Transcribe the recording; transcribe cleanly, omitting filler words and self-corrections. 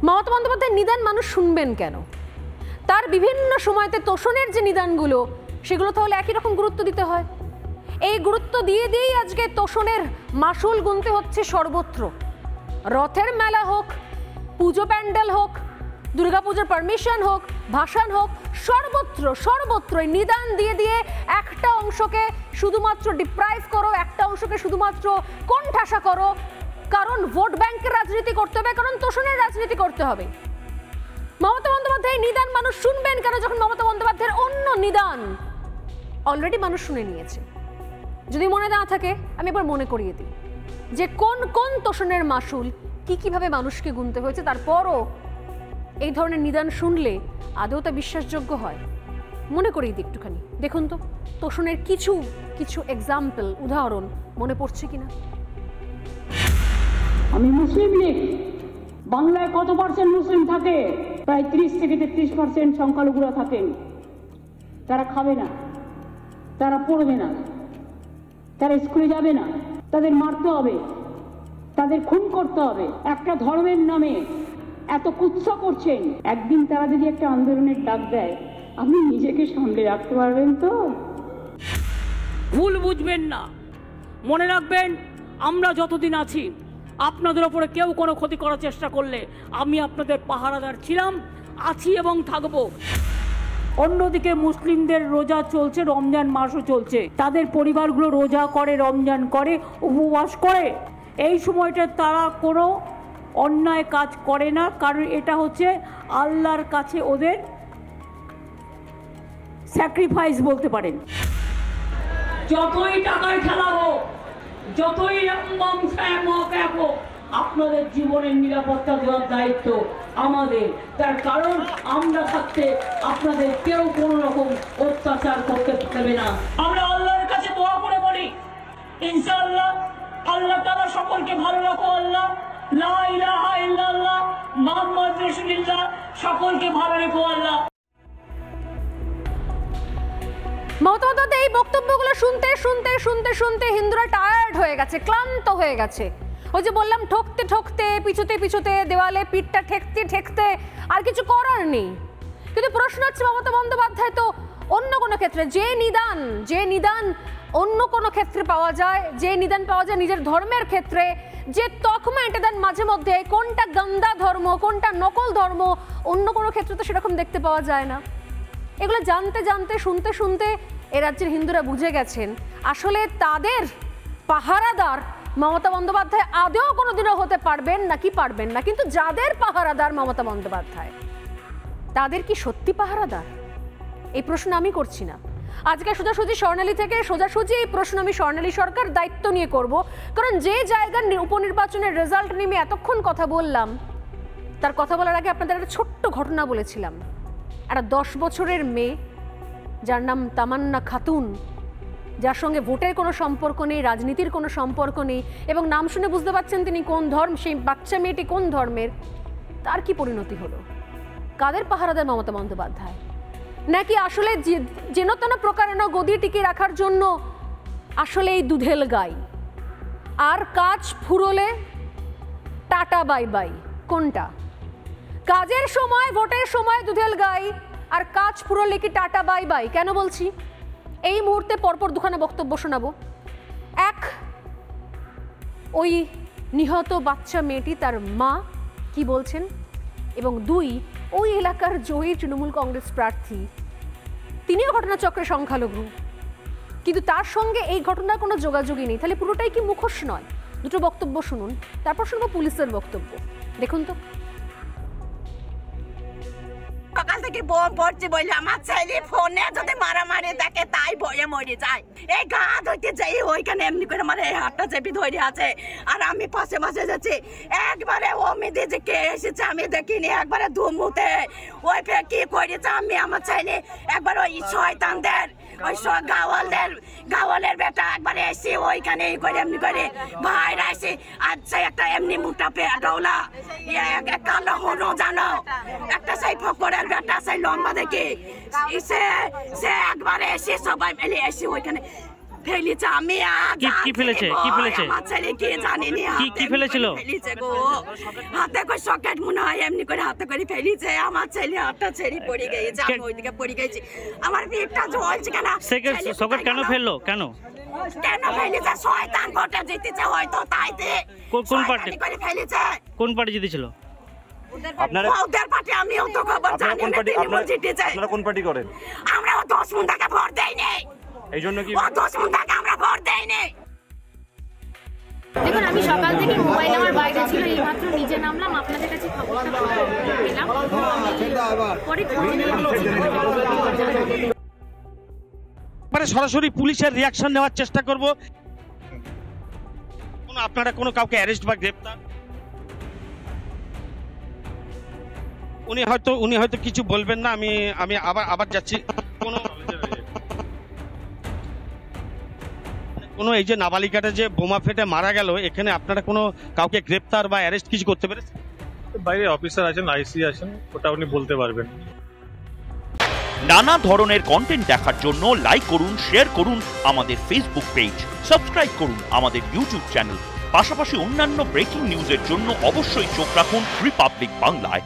মমতা বন্দ্যোপাধ্যায়ের নিদান মানুষ শুনবেন কেন? তার বিভিন্ন সময়তে তোষণের যে নিদানগুলো, সেগুলো তাহলে একই রকম গুরুত্ব দিতে হয়। এই গুরুত্ব দিয়েই আজকে তোষণের মাসুল গুনতে হচ্ছে সর্বত্র। রথের মেলা হোক, পুজো প্যান্ডেল হোক, দুর্গাপুজোর পারমিশন হোক, ভাসান হোক, সর্বত্রই নিদান দিয়ে একটা অংশকে শুধুমাত্র ডিপ্রাইভ করো, একটা অংশকে শুধুমাত্র কোণঠাসা করো, কারণ ভোট ব্যাংকের রাজনীতি করতে হবে, কারণ তোষণের রাজনীতি করতে হবে। মমতা বন্দ্যোপাধ্যায়ের নিদান মানুষ শুনবেন কেন, যখন মমতা বন্দ্যোপাধ্যায়ের অন্য নিদান অলরেডি মানুষ শুনে নিয়েছে? যদি মনে না থাকে আমি এবার মনে করিয়ে দিই যে কোন কোন তোষণের মাসুল কিভাবে মানুষকে গুনতে হয়েছে। তারপরও এই ধরনের নিদান শুনলে আদৌ তা বিশ্বাসযোগ্য হয়? মনে করিয়ে দিই একটুখানি। দেখুন তো তোষণের কিছু এক্সাম্পল, উদাহরণ মনে পড়ছে কিনা। আমি মুসলিম লীগ, বাংলায় কত পার্সেন্ট মুসলিম থাকে? প্রায় 30 থেকে 33% সংখ্যালঘুরা থাকেন। তারা খাবে না, তারা পড়বে না, তারা স্কুলে যাবে না, তাদের মারতে হবে, তাদের খুন করতে হবে। একটা ধর্মের নামে এত কুৎসা করছেন, একদিন তারা যদি একটা আন্দোলনের ডাক দেয়, আপনি নিজেকে সামলে রাখতে পারবেন তো? ভুল বুঝবেন না, মনে রাখবেন আমরা যতদিন আছি আপনাদের ওপরে কেউ কোনো ক্ষতি করার চেষ্টা করলে আমি আপনাদের পাহারাদার ছিলাম, আছি এবং থাকবো। অন্যদিকে মুসলিমদের রোজা চলছে, রমজান মাসও চলছে, তাদের পরিবারগুলো রোজা করে, রমজান করে, উপবাস করে। এই সময়টা তারা কোনো অন্যায় কাজ করে না, কারণ এটা হচ্ছে আল্লাহর কাছে ওদের স্যাক্রিফাইস বলতে পারেন। যতই টাকায় খেলা হোক, যতই হোক, আপনাদের জীবনের নিরাপত্তা দেওয়ার দায়িত্ব আমাদের। তার কারণ আমরা থাকতে আপনাদের কেউ কোনো রকম অত্যাচার করতে পারবে না। আমরা আল্লাহর কাছে দোয়া করে বলি, ইনশাআল্লাহ আল্লাহ তাআলা সকলকে ভালো রাখো। আল্লাহ লা ইলাহা ইল্লাল্লাহ মুহাম্মদ রাসূলুল্লাহ, সকলকে ভালো রেখো আল্লাহ। মমতা বন্দ্যোপাধ্যায় এই বক্তব্যগুলো শুনতে হিন্দুরা টায়ার্ড হয়ে গেছে, ক্লান্ত হয়ে গেছে। ওই যে বললাম, ঠকতে পিছুতে দেওয়ালে পিঠটা ঠেকতে আর কিছু করার নেই। কিন্তু প্রশ্ন হচ্ছে, মমতা বন্দ্যোপাধ্যায় তো অন্য কোনো ক্ষেত্রে যে নিদান অন্য কোনো ক্ষেত্রে পাওয়া যায়, যে নিদান পাওয়া যায় নিজের ধর্মের ক্ষেত্রে, যে তকমা এঁটে দেন মাঝে মধ্যে কোনটা গন্দা ধর্ম কোনটা নকল ধর্ম, অন্য কোনো ক্ষেত্রে তো সেরকম দেখতে পাওয়া যায় না। এগুলো জানতে শুনতে এ রাজ্যের হিন্দুরা বুঝে গেছেন আসলে তাদের পাহারাদার মমতা বন্দ্যোপাধ্যায় আদৌ কোনোদিনও হতে পারবেন না। কিন্তু যাদের পাহারাদার মমতা বন্দ্যোপাধ্যায়, তাদের কি সত্যি পাহারাদার? এই প্রশ্ন আমি করছি না। আজকে সোজাসুজি স্বর্ণালী থেকে সোজাসুজি এই প্রশ্ন আমি স্বর্ণালী সরকার দায়িত্ব নিয়ে করব, কারণ যে জায়গার উপনির্বাচনের রেজাল্ট নিয়ে আমি এতক্ষণ কথা বললাম, তার কথা বলার আগে আপনাদের একটা ছোট্ট ঘটনা বলেছিলাম। একটা 10 বছরের মেয়ে, যার নাম তামান্না খাতুন, যার সঙ্গে ভোটের কোনো সম্পর্ক নেই, রাজনীতির কোনো সম্পর্ক নেই, এবং নাম শুনে বুঝতে পারছেন তিনি কোন ধর্ম, সেই বাচ্চা মেয়েটি কোন ধর্মের, তার কি পরিণতি হলো? কাদের পাহারাদার মমতা বন্দ্যোপাধ্যায়? নাকি আসলে যেন তেন প্রকারেণ গদি টিকিয়ে রাখার জন্য আসলে এই দুধেল গাই, আর কাজ ফুরোলে টাটা বাই বাই? কোনটা? কাজের সময়, ভোটের সময় দুধেল গাই, আর কাজ ফুরোলে কি টাটা বাই বাই? কেন বলছি? এই মুহূর্তে পরপর দুখানা বক্তব্য শোনাবো। এক, ওই নিহত বাচ্চা মেয়েটি, তার মা কি বলছেন, এবং 2, ওই এলাকার জয়ী তৃণমূল কংগ্রেস প্রার্থী, তিনিও ঘটনাচক্রের সংখ্যালঘু, কিন্তু তার সঙ্গে এই ঘটনার কোনো যোগাযোগই নেই। তাহলে পুরোটাই কি মুখোশ নয়? দুটো বক্তব্য শুনুন, তারপর শুনবো পুলিশের বক্তব্য। দেখুন তো। সকাল থেকে বোম পড়ছে বলে আমার ছেলে ফোনে যদি মারামারি দেখে তাই ভয়ে মরে যায়। এই গা ধরতে যাই ওইখানে এমনি করে আমার এই হাতটা চেপে ধরে আছে, আর আমি পাশে যাচ্ছি। একবারে অমিতে যে কে এসেছে আমি দেখিনি, একবারে ধুমুতে ওই কি করেছে আমি আমার ছেলে একবার ওই শয়তানদের, ওই গাওয়ালের বেটা একবারে এসে ওইখানে করে এমনি করে ভাইরা এসে আচ্ছা একটা এমনি মোটা পেটওয়ালা কালো হনো জানো, একটা সেই ফকরের বেটা সেই লম্বা দেখে সে একবারে এসে সবাই মিলে এসে ওইখানে ফেলেছে। আমি কি ফেলেছে আমার ছেলে কি জানি না, কি ফেলেছিল? হাতে কই সকেট মনে হয় এমনি করে হাতে করে ফেলিছে আমার ছেলে হাতটা ছেড়ে পড়ে গিয়েছে আমি ওইদিকে পড়ে গেছি আমার পেটটা জ্বলছে কেন সকেট কেন ফেললো কেন কেন ফেলিছে শয়তান ভোটে জিতেছে হয়তো তাইতে কোন পার্টি করে ফেলিছে কোন পার্টি জিতেছিল আপনারা ওদের পার্টি আমিও তো খবর আপনারা জানি কোন না পার্টি তৃণমূল জিতেছে আপনারা কোন পার্টি করেন আমরা 10 মুন্ডাকে ভোট দেইনি এই জন্য কি 10 মুন্ডাকে আমরা ভোট দেইনি দেখুন আমি সকাল থেকে মোবাইল আমার বাইরে ছিল এইমাত্র নিচে নামলাম আপনাদের কাছে খবরটা পেলাম পরে মানে সরাসরি পুলিশের রিয়াকশন নেওয়ার চেষ্টা করব আপনারা কোনো কাউকে অ্যারেস্ট বা গ্রেফতার উনি হয়তো কিছু বলবেন না আমি আবার যাচ্ছি কোনো এই যে নাবালিকাটা যে বোমা ফেটে মারা গেল এখানে আপনারা কোনো কাউকে গ্রেফতার বা অ্যারেস্ট কিছু করতে পেরেছেন বাইরে অফিসার আছেন আইসি আছেন ওটা উনি বলতে পারবেন নানা ধরনের কন্টেন্ট দেখার জন্য লাইক করুন শেয়ার করুন আমাদের ফেসবুক পেজ সাবস্ক্রাইব করুন আমাদের ইউটিউব চ্যানেল পাশাপাশি অন্যান্য ব্রেকিং নিউজের জন্য অবশ্যই চোখ রাখুন রিপাবলিক বাংলায়।